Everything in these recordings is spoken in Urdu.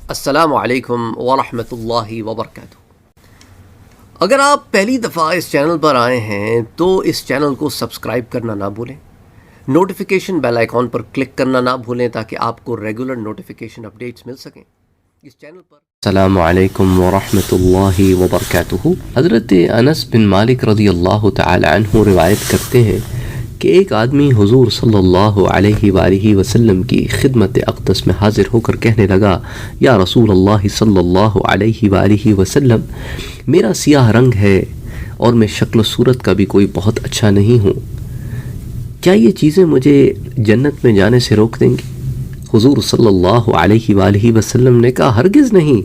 السلام علیکم ورحمۃ اللہ وبرکاتہ۔ اگر آپ پہلی دفعہ اس چینل پر آئے ہیں تو اس چینل کو سبسکرائب کرنا نہ بھولیں، نوٹیفیکیشن بیل آئیکن پر کلک کرنا نہ بھولیں تاکہ آپ کو ریگولر نوٹیفیکیشن اپڈیٹس مل سکیں اس چینل پر۔ السلام علیکم ورحمۃ اللہ وبرکاتہ۔ حضرت انس بن مالک رضی اللہ تعالی عنہ روایت کرتے ہیں کہ ایک آدمی حضور صلی اللہ علیہ وآلہ وسلم کی خدمت اقدس میں حاضر ہو کر کہنے لگا، یا رسول اللہ صلی اللہ علیہ وآلہ وسلم، میرا سیاہ رنگ ہے اور میں شکل و صورت کا بھی کوئی بہت اچھا نہیں ہوں، کیا یہ چیزیں مجھے جنت میں جانے سے روک دیں گی؟ حضور صلی اللہ علیہ وآلہ وسلم نے کہا، ہرگز نہیں،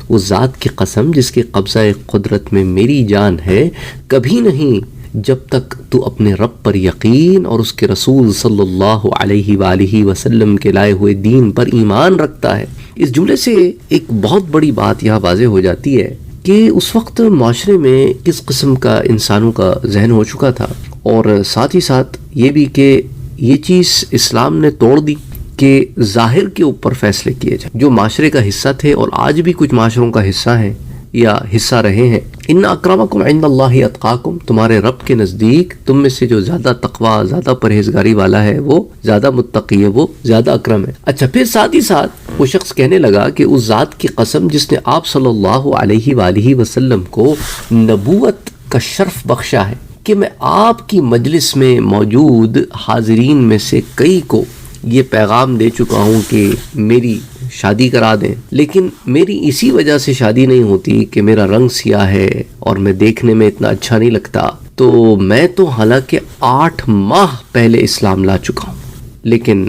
اس ذات کی قسم جس کے قبضہ قدرت میں میری جان ہے، کبھی نہیں، جب تک تو اپنے رب پر یقین اور اس کے رسول صلی اللہ علیہ وآلہ وسلم کے لائے ہوئے دین پر ایمان رکھتا ہے۔ اس جملے سے ایک بہت بڑی بات یہاں واضح ہو جاتی ہے کہ اس وقت معاشرے میں کس قسم کا انسانوں کا ذہن ہو چکا تھا، اور ساتھ ہی ساتھ یہ بھی کہ یہ چیز اسلام نے توڑ دی کہ ظاہر کے اوپر فیصلے کیے جائیں، جو معاشرے کا حصہ تھے اور آج بھی کچھ معاشروں کا حصہ ہیں یا حصہ رہے ہیں۔ ان اکرمکم عند اللہ اتقاکم، تمہارے رب کے نزدیک تم میں سے جو زیادہ تقوی، زیادہ پرہیزگاری والا ہے، وہ زیادہ متقی ہے، وہ زیادہ اکرم ہے۔ اچھا، پھر ساتھ ہی ساتھ وہ شخص کہنے لگا کہ اس ذات کی قسم جس نے آپ صلی اللہ علیہ وآلہ وسلم کو نبوت کا شرف بخشا ہے کہ میں آپ کی مجلس میں موجود حاضرین میں سے کئی کو یہ پیغام دے چکا ہوں کہ میری شادی کرا دیں، لیکن میری اسی وجہ سے شادی نہیں ہوتی کہ میرا رنگ سیاہ ہے اور میں دیکھنے میں اتنا اچھا نہیں لگتا، تو میں تو حالانکہ 8 ماہ پہلے اسلام لا چکا ہوں، لیکن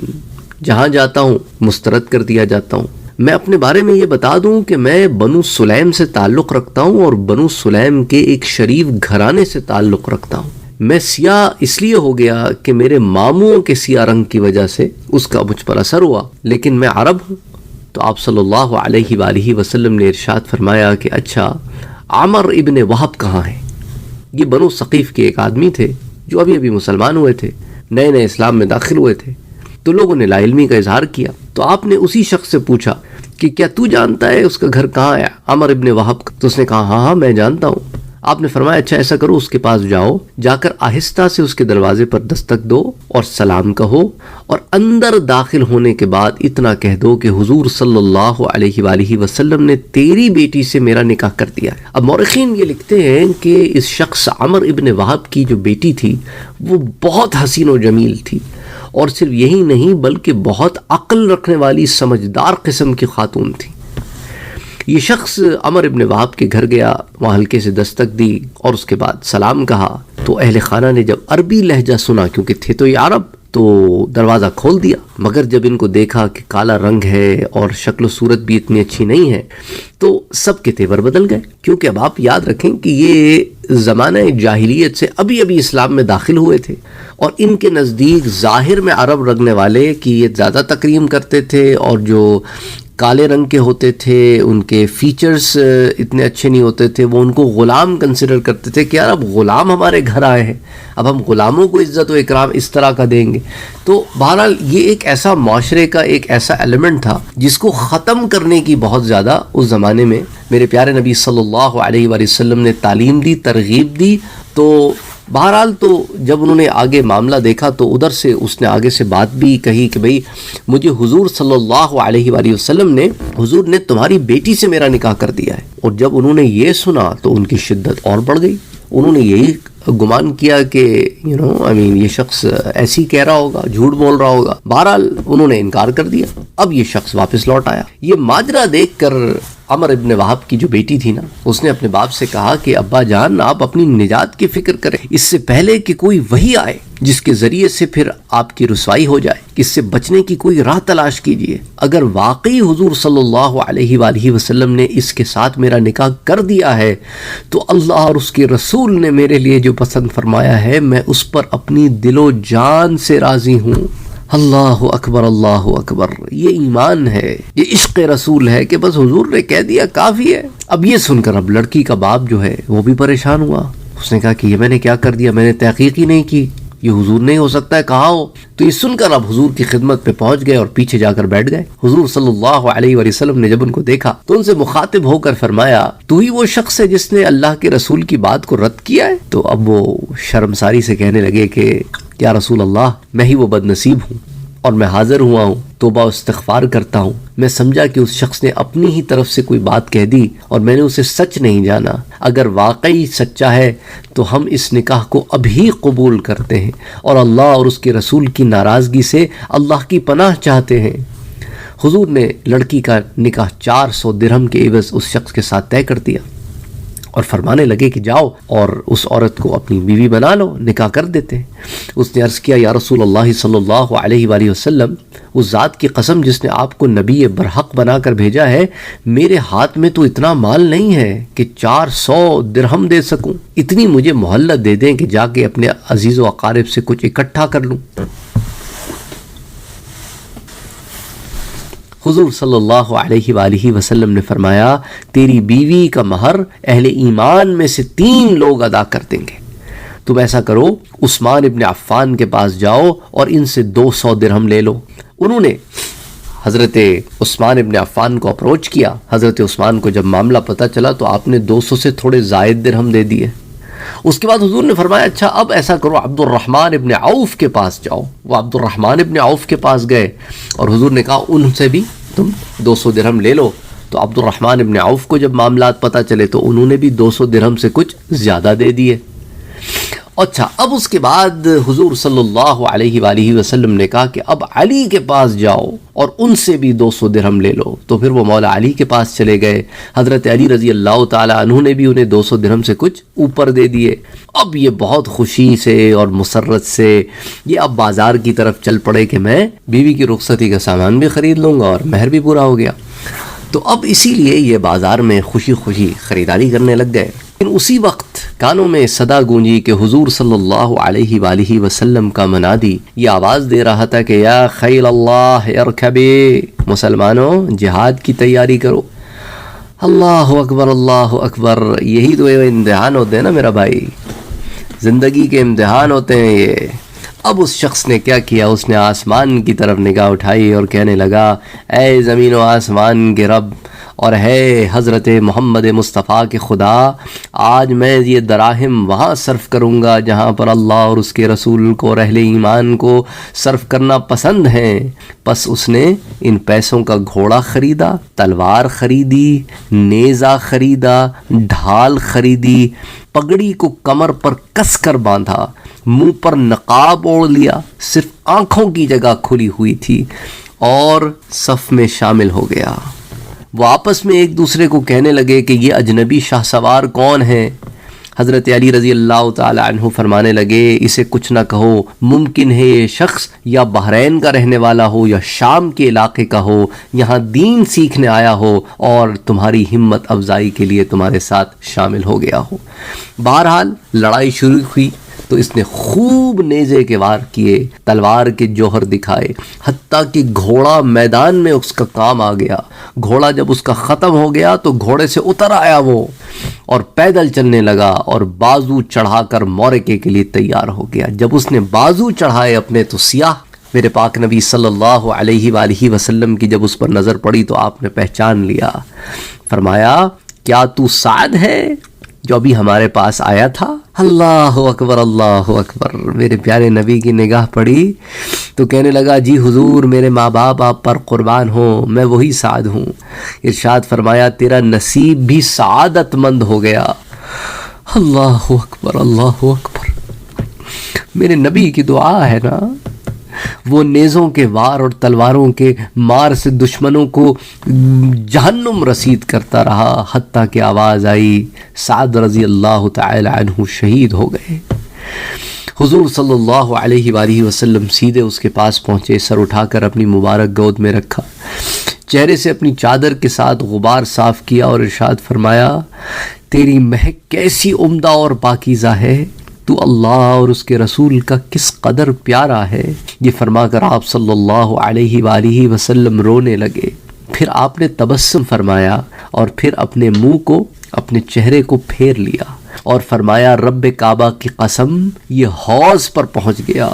جہاں جاتا ہوں مسترد کر دیا جاتا ہوں۔ میں اپنے بارے میں یہ بتا دوں کہ میں بنو سلیم سے تعلق رکھتا ہوں اور بنو سلیم کے ایک شریف گھرانے سے تعلق رکھتا ہوں۔ میں سیاہ اس لیے ہو گیا کہ میرے ماموں کے سیاہ رنگ کی وجہ سے اس کا مجھ پر اثر ہوا، لیکن میں عرب ہوں۔ تو آپ صلی اللہ علیہ وآلہ وسلم نے ارشاد فرمایا کہ اچھا، عمر ابن وہب کہاں ہے؟ یہ بنو ثقیف کے ایک آدمی تھے جو ابھی مسلمان ہوئے تھے، نئے نئے اسلام میں داخل ہوئے تھے، تو لوگوں نے لا علمی کا اظہار کیا۔ تو آپ نے اسی شخص سے پوچھا کہ کیا تو جانتا ہے اس کا گھر کہاں ہے، عمر ابن وہب کا؟ تو اس نے کہا ہاں میں جانتا ہوں۔ آپ نے فرمایا اچھا ایسا کرو، اس کے پاس جاؤ، جا کر آہستہ سے اس کے دروازے پر دستک دو اور سلام کہو، اور اندر داخل ہونے کے بعد اتنا کہہ دو کہ حضور صلی اللہ علیہ وآلہ وسلم نے تیری بیٹی سے میرا نکاح کر دیا ہے۔ اب مورخین یہ لکھتے ہیں کہ اس شخص عمر ابن وہب کی جو بیٹی تھی وہ بہت حسین و جمیل تھی، اور صرف یہی نہیں بلکہ بہت عقل رکھنے والی سمجھدار قسم کی خاتون تھی۔ یہ شخص عمر ابن وہب کے گھر گیا، وہاں ہلکے سے دستک دی اور اس کے بعد سلام کہا، تو اہل خانہ نے جب عربی لہجہ سنا، کیونکہ تھے تو یہ عرب، تو دروازہ کھول دیا، مگر جب ان کو دیکھا کہ کالا رنگ ہے اور شکل و صورت بھی اتنی اچھی نہیں ہے تو سب کے تیور بدل گئے، کیونکہ اب آپ یاد رکھیں کہ یہ زمانہ جاہلیت سے ابھی اسلام میں داخل ہوئے تھے، اور ان کے نزدیک ظاہر میں عرب رگنے والے کی یہ زیادہ تکریم کرتے تھے، اور جو کالے رنگ کے ہوتے تھے ان کے فیچرز اتنے اچھے نہیں ہوتے تھے، وہ ان کو غلام کنسیڈر کرتے تھے کہ یار اب غلام ہمارے گھر آئے ہیں، اب ہم غلاموں کو عزت و اکرام اس طرح کا دیں گے۔ تو بہرحال یہ ایک ایسا معاشرے کا ایک ایسا ایلیمنٹ تھا جس کو ختم کرنے کی بہت زیادہ اس زمانے میں میرے پیارے نبی صلی اللہ علیہ وآلہ وسلم نے تعلیم دی، ترغیب دی۔ تو بہرحال تو جب انہوں نے آگے معاملہ دیکھا تو ادھر سے اس نے آگے سے بات بھی کہی کہ بھئی مجھے حضور صلی اللہ علیہ وآلہ وسلم نے، حضور نے تمہاری بیٹی سے میرا نکاح کر دیا ہے۔ اور جب انہوں نے یہ سنا تو ان کی شدت اور بڑھ گئی، انہوں نے یہی گمان کیا کہ یہ شخص ایسی کہہ رہا ہوگا، جھوٹ بول رہا ہوگا۔ بہرحال انہوں نے انکار کر دیا۔ اب یہ شخص واپس لوٹ آیا۔ یہ ماجرا دیکھ کر عمر ابن وہب کی جو بیٹی تھی نا، اس نے اپنے باپ سے کہا کہ ابا جان آپ اپنی نجات کی فکر کریں، اس سے پہلے کہ کوئی وحی آئے جس کے ذریعے سے پھر آپ کی رسوائی ہو جائے، اس سے بچنے کی کوئی راہ تلاش کیجئے۔ اگر واقعی حضور صلی اللہ علیہ وآلہ وسلم نے اس کے ساتھ میرا نکاح کر دیا ہے تو اللہ اور اس کے رسول نے میرے لیے جو پسند فرمایا ہے میں اس پر اپنی دل و جان سے راضی ہوں۔ اللہ اکبر، اللہ اکبر، یہ ایمان ہے، یہ عشق رسول ہے کہ بس حضور نے کہہ دیا کافی ہے۔ اب یہ سن کر اب لڑکی کا باپ جو ہے وہ بھی پریشان ہوا، اس نے کہا کہ یہ میں نے کیا کر دیا، میں نے تحقیق ہی نہیں کی، یہ حضور نہیں ہو سکتا ہے، کہاں ہو؟ تو یہ سن کر اب حضور کی خدمت پہ پہنچ گئے اور پیچھے جا کر بیٹھ گئے۔ حضور صلی اللہ علیہ وآلہ وسلم نے جب ان کو دیکھا تو ان سے مخاطب ہو کر فرمایا، تو ہی وہ شخص ہے جس نے اللہ کے رسول کی بات کو رد کیا ہے؟ تو اب وہ شرمساری سے کہنے لگے کہ یا رسول اللہ، میں ہی وہ بد نصیب ہوں اور میں حاضر ہوا ہوں، توبہ و استغفار کرتا ہوں۔ میں سمجھا کہ اس شخص نے اپنی ہی طرف سے کوئی بات کہہ دی اور میں نے اسے سچ نہیں جانا۔ اگر واقعی سچا ہے تو ہم اس نکاح کو ابھی قبول کرتے ہیں اور اللہ اور اس کے رسول کی ناراضگی سے اللہ کی پناہ چاہتے ہیں۔ حضور نے لڑکی کا نکاح 400 درہم کے عوض اس شخص کے ساتھ طے کر دیا اور فرمانے لگے کہ جاؤ اور اس عورت کو اپنی بیوی بنا لو، نکاح کر دیتے ہیں۔ اس نے عرض کیا، یا رسول اللہ صلی اللہ علیہ وآلہ وسلم، اس ذات کی قسم جس نے آپ کو نبی برحق بنا کر بھیجا ہے، میرے ہاتھ میں تو اتنا مال نہیں ہے کہ 400 درہم دے سکوں۔ اتنی مجھے مہلت دے دیں کہ جا کے اپنے عزیز و اقارب سے کچھ اکٹھا کر لوں۔ حضور صلی اللہ علیہ وآلہ وسلم نے فرمایا، تیری بیوی کا مہر اہل ایمان میں سے 3 لوگ ادا کر دیں گے۔ تم ایسا کرو، عثمان ابن عفان کے پاس جاؤ اور ان سے 200 درہم لے لو۔ انہوں نے حضرت عثمان ابن عفان کو اپروچ کیا۔ حضرت عثمان کو جب معاملہ پتہ چلا تو آپ نے 200 سے تھوڑے زائد درہم دے دیے۔ اس کے بعد حضور نے فرمایا، اچھا اب ایسا کرو، عبد الرحمن ابن عوف کے پاس جاؤ۔ وہ عبد الرحمن ابن عوف کے پاس گئے اور حضور نے کہا ان سے بھی تم 200 درہم لے لو۔ تو عبد الرحمن ابن عوف کو جب معاملات پتہ چلے تو انہوں نے بھی 200 درہم سے کچھ زیادہ دے دیے۔ اچھا، اب اس کے بعد حضور صلی اللہ علیہ وآلہ وسلم نے کہا کہ اب علی کے پاس جاؤ اور ان سے بھی 200 درہم لے لو۔ تو پھر وہ مولا علی کے پاس چلے گئے۔ حضرت علی رضی اللہ تعالی عنہ نے بھی انہیں 200 درہم سے کچھ اوپر دے دیے۔ اب یہ بہت خوشی سے اور مسرت سے یہ اب بازار کی طرف چل پڑے کہ میں بیوی کی رخصتی کا سامان بھی خرید لوں گا اور مہر بھی پورا ہو گیا۔ تو اب اسی لیے یہ بازار میں خوشی خوشی خریداری کرنے لگ گئے۔ لیکن اسی وقت کانوں میں صدا گونجی کہ حضور صلی اللہ علیہ وآلہ وسلم کا منادی یہ آواز دے رہا تھا کہ یا خیل اللہ ارکبی، مسلمانوں جہاد کی تیاری کرو۔ اللہ اکبر، اللہ اکبر۔ یہی تو امتحان ہوتے ہیں نا میرا بھائی، زندگی کے امتحان ہوتے ہیں یہ۔ اب اس شخص نے کیا کیا، اس نے آسمان کی طرف نگاہ اٹھائی اور کہنے لگا، اے زمین و آسمان کے رب اور ہے حضرت محمد مصطفیٰ کے خدا، آج میں یہ دراہم وہاں صرف کروں گا جہاں پر اللہ اور اس کے رسول کو اور اہل ایمان کو صرف کرنا پسند ہیں۔ پس اس نے ان پیسوں کا گھوڑا خریدا، تلوار خریدی، نیزہ خریدا، ڈھال خریدی، پگڑی کو کمر پر کس کر باندھا، منہ پر نقاب اوڑھ لیا، صرف آنکھوں کی جگہ کھلی ہوئی تھی اور صف میں شامل ہو گیا۔ وہ آپس میں ایک دوسرے کو کہنے لگے کہ یہ اجنبی شاہ سوار کون ہے؟ حضرت علی رضی اللہ تعالی عنہ فرمانے لگے، اسے کچھ نہ کہو، ممکن ہے یہ شخص یا بحرین کا رہنے والا ہو یا شام کے علاقے کا ہو، یہاں دین سیکھنے آیا ہو اور تمہاری ہمت افزائی کے لیے تمہارے ساتھ شامل ہو گیا ہو۔ بہرحال لڑائی شروع ہوئی تو اس نے خوب نیزے کے وار کیے، تلوار کے جوہر دکھائے، حتیٰ کہ گھوڑا میدان میں اس کا کام آ گیا۔ گھوڑا جب اس کا ختم ہو گیا تو گھوڑے سے اتر آیا وہ اور پیدل چلنے لگا اور بازو چڑھا کر معرکے کے لیے تیار ہو گیا۔ جب اس نے بازو چڑھائے اپنے تو سیاہ میرے پاک نبی صلی اللہ علیہ وآلہ وسلم کی جب اس پر نظر پڑی تو آپ نے پہچان لیا۔ فرمایا، کیا تو سعد ہے جو ابھی ہمارے پاس آیا تھا؟ اللہ اکبر، اللہ اکبر۔ میرے پیارے نبی کی نگاہ پڑی تو کہنے لگا، جی حضور، میرے ماں باپ آپ پر قربان ہوں، میں وہی سعد ہوں۔ ارشاد فرمایا، تیرا نصیب بھی سعادت مند ہو گیا۔ اللہ اکبر، اللہ اکبر۔ میرے نبی کی دعا ہے نا، وہ نیزوں کے وار اور تلواروں کے مار سے دشمنوں کو جہنم رسید کرتا رہا، حتیٰ کہ آواز آئی سعد رضی اللہ تعالی عنہ شہید ہو گئے۔ حضور صلی اللہ علیہ وآلہ وسلم سیدھے اس کے پاس پہنچے، سر اٹھا کر اپنی مبارک گود میں رکھا، چہرے سے اپنی چادر کے ساتھ غبار صاف کیا اور ارشاد فرمایا، تیری مہک کیسی عمدہ اور پاکیزہ ہے، تو اللہ اور اس کے رسول کا کس قدر پیارا ہے۔ یہ فرما کر آپ صلی اللہ علیہ وآلہ وسلم رونے لگے۔ پھر آپ نے تبسم فرمایا اور پھر اپنے منہ کو اپنے چہرے کو پھیر لیا اور فرمایا رب کعبہ کی قسم یہ حوض پر پہنچ گیا۔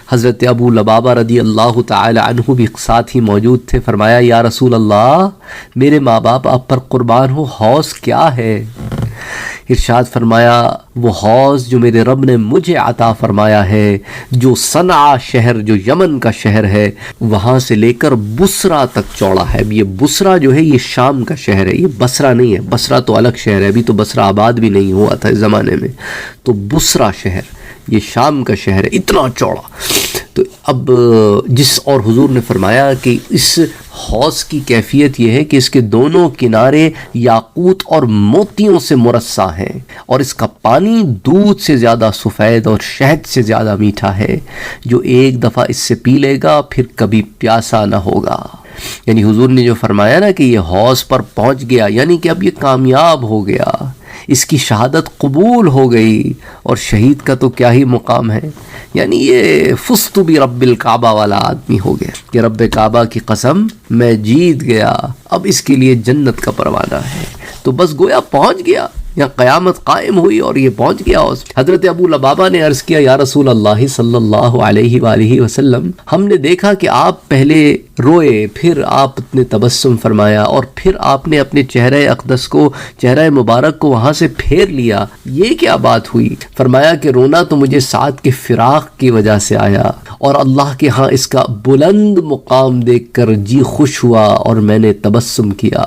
حضرت ابو لبابہ رضی اللہ تعالی عنہ بھی ساتھ ہی موجود تھے۔ فرمایا یا رسول اللہ میرے ماں باپ آپ پر قربان ہو، حوض کیا ہے؟ ارشاد فرمایا وہ حوض جو میرے رب نے مجھے عطا فرمایا ہے، جو صنعا شہر جو یمن کا شہر ہے وہاں سے لے کر بصرہ تک چوڑا ہے۔ یہ بصرہ جو ہے یہ شام کا شہر ہے، یہ بصرہ نہیں ہے، بصرہ تو الگ شہر ہے، ابھی تو بصرہ آباد بھی نہیں ہوا تھا اس زمانے میں، تو بصرہ شہر یہ شام کا شہر ہے، اتنا چوڑا۔ تو اب جس اور حضور نے فرمایا کہ اس حوض کی کیفیت یہ ہے کہ اس کے دونوں کنارے یاقوت اور موتیوں سے مرصع ہیں، اور اس کا پانی دودھ سے زیادہ سفید اور شہد سے زیادہ میٹھا ہے، جو ایک دفعہ اس سے پی لے گا پھر کبھی پیاسا نہ ہوگا۔ یعنی حضور نے جو فرمایا نا کہ یہ حوض پر پہنچ گیا، یعنی کہ اب یہ کامیاب ہو گیا، اس کی شہادت قبول ہو گئی، اور شہید کا تو کیا ہی مقام ہے، یعنی یہ فزت برب الکعبہ والا آدمی ہو گیا کہ رب کعبہ کی قسم میں جیت گیا، اب اس کے لیے جنت کا پروانہ ہے۔ تو بس گویا پہنچ گیا، یا قیامت قائم ہوئی اور یہ پہنچ گیا۔ حضرت ابو لبابہ نے عرض کیا یا رسول اللہ صلی اللہ علیہ وآلہ وسلم، ہم نے دیکھا کہ آپ پہلے روئے، پھر آپ نے تبسم فرمایا، اور پھر آپ نے اپنے چہرہ اقدس کو، چہرہ مبارک کو وہاں سے پھیر لیا، یہ کیا بات ہوئی؟ فرمایا کہ رونا تو مجھے سعد کے فراق کی وجہ سے آیا، اور اللہ کے ہاں اس کا بلند مقام دیکھ کر جی خوش ہوا، اور میں نے تبسم کیا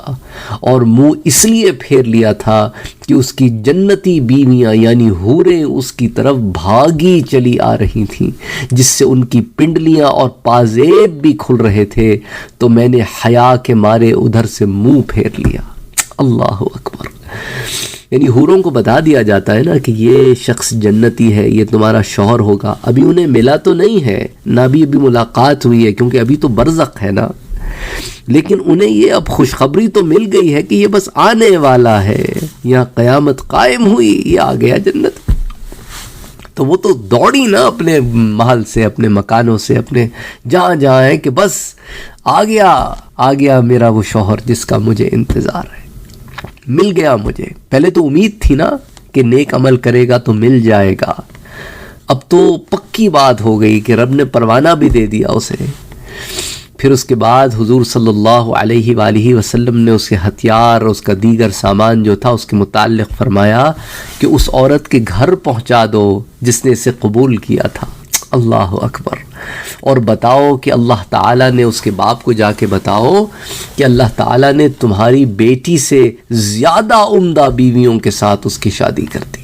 اور منہ اس لیے پھیر لیا تھا کہ اس کی جنتی بیویاں یعنی حوریں اس کی طرف بھاگی چلی آ رہی تھیں، جس سے ان کی پنڈلیاں اور پازیب بھی کھل رہے تھے، تو میں نے حیا کے مارے ادھر سے منہ پھیر لیا۔ اللہ اکبر۔ یعنی حوروں کو بتا دیا جاتا ہے نا کہ یہ شخص جنتی ہے، یہ تمہارا شوہر ہوگا، ابھی انہیں ملا تو نہیں ہے، نہ ابھی ملاقات ہوئی ہے کیونکہ ابھی تو برزخ ہے نا، لیکن انہیں یہ اب خوشخبری تو مل گئی ہے کہ یہ بس آنے والا ہے، یہاں قیامت قائم ہوئی، یہ آ گیا جنت۔ تو وہ تو دوڑی نا اپنے محل سے، اپنے مکانوں سے، اپنے جہاں جہاں ہے کہ بس آ گیا میرا وہ شوہر جس کا مجھے انتظار ہے، مل گیا مجھے۔ پہلے تو امید تھی نا کہ نیک عمل کرے گا تو مل جائے گا، اب تو پکی بات ہو گئی کہ رب نے پروانہ بھی دے دیا اسے۔ پھر اس کے بعد حضور صلی اللہ علیہ وآلہ وسلم نے اس کے ہتھیار، اس کا دیگر سامان جو تھا اس کے متعلق فرمایا کہ اس عورت کے گھر پہنچا دو جس نے اسے قبول کیا تھا۔ اللہ اکبر۔ اور بتاؤ کہ اللہ تعالیٰ نے، اس کے باپ کو جا کے بتاؤ کہ اللہ تعالیٰ نے تمہاری بیٹی سے زیادہ عمدہ بیویوں کے ساتھ اس کی شادی کر دی۔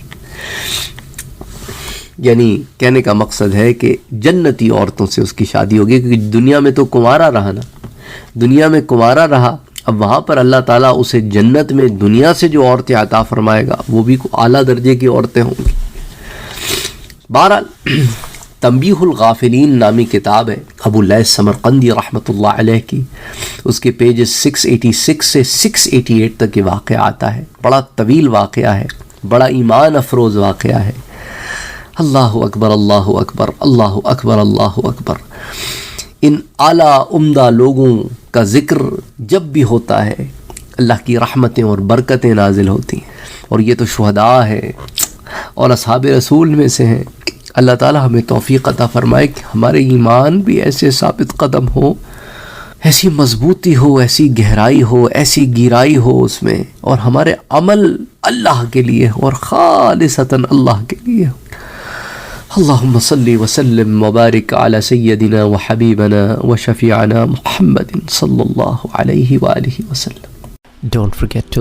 یعنی کہنے کا مقصد ہے کہ جنتی عورتوں سے اس کی شادی ہوگی، کیونکہ دنیا میں تو کنوارا رہا نا، دنیا میں کنوارا رہا، اب وہاں پر اللہ تعالیٰ اسے جنت میں دنیا سے جو عورتیں عطا فرمائے گا وہ بھی اعلیٰ درجے کی عورتیں ہوں گی۔ بہرحال تنبیہ الغافلین نامی کتاب ہے ابو لیث سمرقندی رحمۃ اللہ علیہ کی، اس کے پیجز 686 سے 688 تک یہ واقعہ آتا ہے، بڑا طویل واقعہ ہے، بڑا ایمان افروز واقعہ ہے۔ اللہ اکبر، اللہ اکبر، اللہ اکبر، اللہ اکبر۔ ان اعلیٰ عمدہ لوگوں کا ذکر جب بھی ہوتا ہے اللہ کی رحمتیں اور برکتیں نازل ہوتی ہیں، اور یہ تو شہداء ہیں اور اصحاب رسول میں سے ہیں۔ اللہ تعالی ہمیں توفیق عطا فرمائے کہ ہمارے ایمان بھی ایسے ثابت قدم ہو، ایسی مضبوطی ہو، ایسی گہرائی ہو، ایسی گہرائی ہو اس میں، اور ہمارے عمل اللہ کے لیے ہو اور خالصتاً اللہ کے لیے ہو۔ اللہم صلی وسلم وبارک علی سیدنا وحبیبنا وشفیعنا محمد صلی اللہ علیہ وآلہ وسلم۔ Don't forget to